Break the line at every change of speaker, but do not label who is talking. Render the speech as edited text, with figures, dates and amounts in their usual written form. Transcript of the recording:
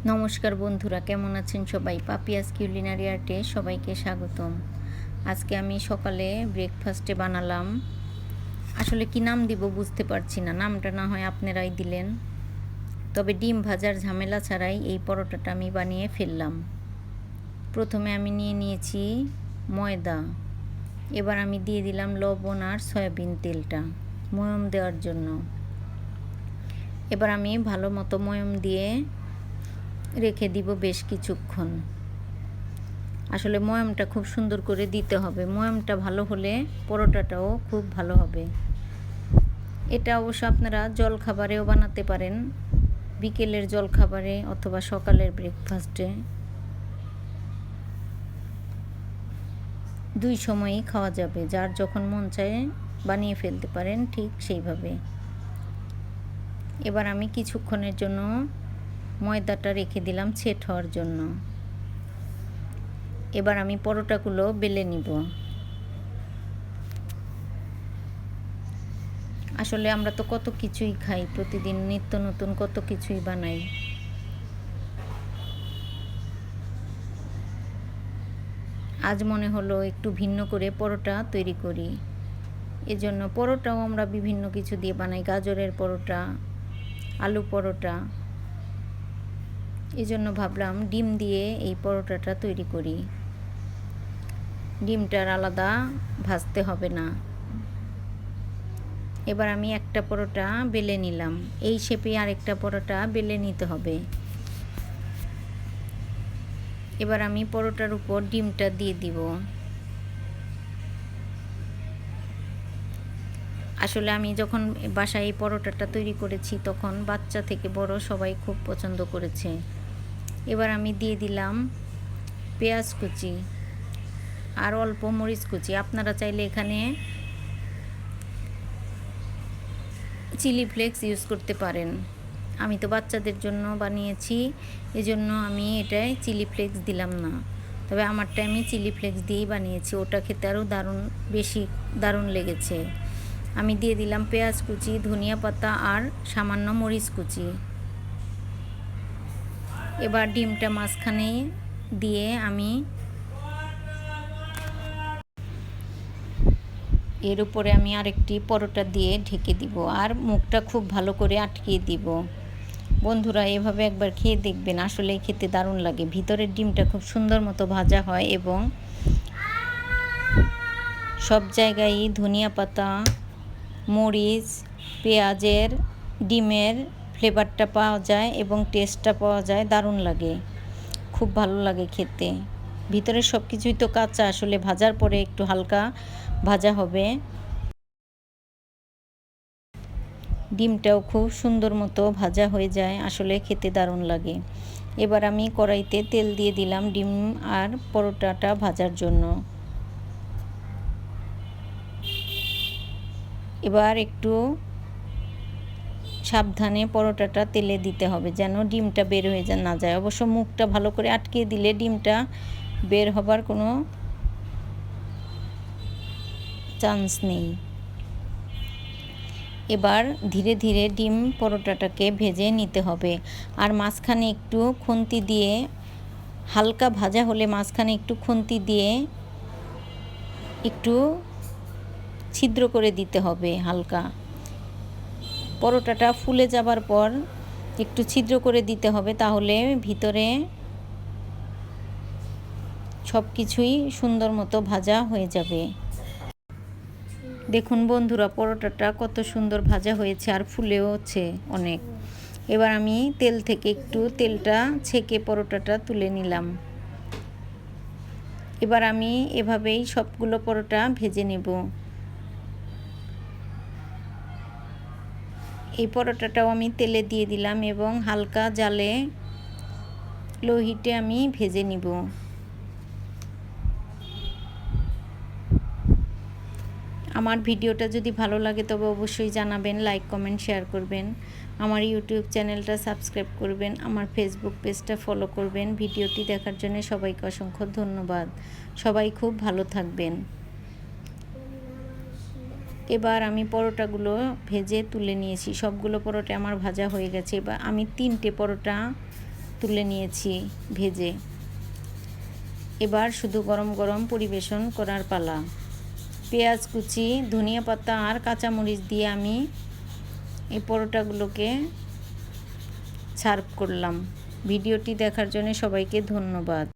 নমস্কার বন্ধুরা, কেমন আছেন সবাই? পাপিয়াস কিউলিনারি আর্টে সবাইকে স্বাগতম। আজকে আমি সকালে ব্রেকফাস্টে বানালাম, আসলে কি নাম দিব বুঝতে পারছি না, নামটা না হয় আপনারাই দিলেন। তবে ডিম ভাজার ঝামেলা ছাড়াই এই পরোটাটা আমি বানিয়ে ফেললাম। প্রথমে আমি নিয়ে নিয়েছি ময়দা, এবার আমি দিয়ে দিলাম লবণ আর সয়াবিন তেলটা ময়ম দেওয়ার জন্য। এবার আমি ভালো মতো ময়ম দিয়ে রেখে দিব বেশ কিছুক্ষণ। আসলে ময়ামটা খুব সুন্দর করে দিতে হবে, ময়ামটা ভালো হলে পরোটাটাও খুব ভালো হবে। এটা অবশ্য আপনারা জলখাবারেও বানাতে পারেন, বিকেলের জলখাবারে অথবা সকালের ব্রেকফাস্টে, দুই সময়ই খাওয়া যাবে। যার যখন মন চায় বানিয়ে ফেলতে পারেন ঠিক সেইভাবে। এবার আমি কিছুক্ষণের জন্য ময়দাটা রেখে দিলাম সেট হওয়ার জন্য। এবার আমি পরোটাগুলো বেলে নিব। আসলে আমরা তো কত কিছুই খাই, প্রতিদিন নিত্য নতুন কত কিছুই বানাই। আজ মনে হলো একটু ভিন্ন করে পরোটা তৈরি করি। এজন্য পরোটাও আমরা বিভিন্ন কিছু দিয়ে বানাই, গাজরের পরোটা, আলু পরোটা। এজন্য ভাবলাম ডিম দিয়ে এই পরোটাটা তৈরি করি। ডিমটার আলাদা ভাজতে হবে না। এবার আমি একটা পরোটা বেলে নিলাম, এই শেপে আরেকটা পরোটা বেলে নিতে হবে। এবার আমি পরোটার উপর ডিমটা দিয়ে দিব। আসলে আমি যখন বাসায় এই পরোটাটা তৈরি করেছি তখন বাচ্চা থেকে বড় সবাই খুব পছন্দ করেছে। এবার আমি দিয়ে দিলাম পেঁয়াজ কুচি আর অল্প মরিচ কুচি। আপনারা চাইলে এখানে চিলি ফ্লেক্স ইউজ করতে পারেন। আমি তো বাচ্চাদের জন্য বানিয়েছি, এজন্য আমি এটায় চিলি ফ্লেক্স দিলাম না। তবে আমারটা আমি চিলি ফ্লেক্স দিয়েই বানিয়েছি, ওটা খেতে আরও বেশি দারুণ লেগেছে। আমি দিয়ে দিলাম পেঁয়াজ কুচি, ধনিয়া পাতা আর সামান্য মরিচ কুচি। এবার ডিমটা মাঝখানে দিয়ে আমি এর উপরে আরেকটি পরোটা দিয়ে ঢেকে দিব আর মুখটা খুব ভালো করে আটকিয়ে দিব। বন্ধুরা, এভাবে একবার খেয়ে দেখবেন, আসলে খেতে দারুণ লাগে। ভিতরের ডিমটা খুব সুন্দর মতো ভাজা হয় এবং সব জায়গায় ধনিয়া পাতা, মরিচ, পেঁয়াজের, ডিমের ফ্লেভারটা পাওয়া যায় এবং টেস্টটা পাওয়া যায়, দারুণ লাগে, খুব ভালো লাগে খেতে। ভিতরে সব কিছুই তো কাঁচা, আসলে ভাজার পরে একটু হালকা ভাজা হবে। ডিমটাও খুব সুন্দর মতো ভাজা হয়ে যায়, আসলে খেতে দারুণ লাগে। এবার আমি কড়াইতে তেল দিয়ে দিলাম ডিম আর পরোটাটা ভাজার জন্য। এবার একটু সাবধানে পরোটাটা তেলে দিতে হবে যেন ডিমটা বের হয়ে না যায়। অবশ্য মুখটা ভালো করে আটকে দিলে ডিমটা বের হবার কোনো চান্স নেই। এবার ধীরে ধীরে ডিম পরোটাটাকে ভেজে নিতে হবে আর মাঝখানে একটু খুন্তি দিয়ে, হালকা ভাজা হলে মাঝখানে একটু খুন্তি দিয়ে একটু ছিদ্র করে দিতে হবে হালকা। পরোটাটা ফুলে যাবার পর একটু ছিদ্র করে দিতে হবে, তাহলে ভিতরে সব কিছুই সুন্দর মতো ভাজা হয়ে যাবে। দেখুন বন্ধুরা, পরোটাটা কত সুন্দর ভাজা হয়েছে আর ফুলেওছে অনেক। এবার আমি তেল থেকে একটু তেলটা ছেঁকে পরোটাটা তুলে নিলাম। এবার আমি এভাবেই সবগুলো পরোটা ভেজে নেব। এই পরোটাটাও আমি তেলে দিয়ে দিলাম এবং হালকা জালে লো হিটে আমি ভেজে নিব। আমার ভিডিওটা যদি ভালো লাগে তবে অবশ্যই জানাবেন, লাইক কমেন্ট শেয়ার করবেন, আমার ইউটিউব চ্যানেলটা সাবস্ক্রাইব করবেন, আমার ফেসবুক পেজটা ফলো করবেন। ভিডিওটি দেখার জন্য সবাইকে অসংখ্য ধন্যবাদ। সবাই খুব ভালো থাকবেন। এবার আমি পরোটাগুলো ভেজে তুলে নিয়েছি, সবগুলো পরোটা আমার ভাজা হয়ে গেছে। এবার আমি 3টে পরোটা তুলে নিয়েছি ভেজে। এবার শুধু গরম গরম পরিবেশন করার পালা। পেঁয়াজ কুচি, ধনিয়া পাতা আর কাঁচামরিচ দিয়ে আমি এই পরোটাগুলোকে সার্ভ করলাম। ভিডিওটি দেখার জন্য সবাইকে ধন্যবাদ।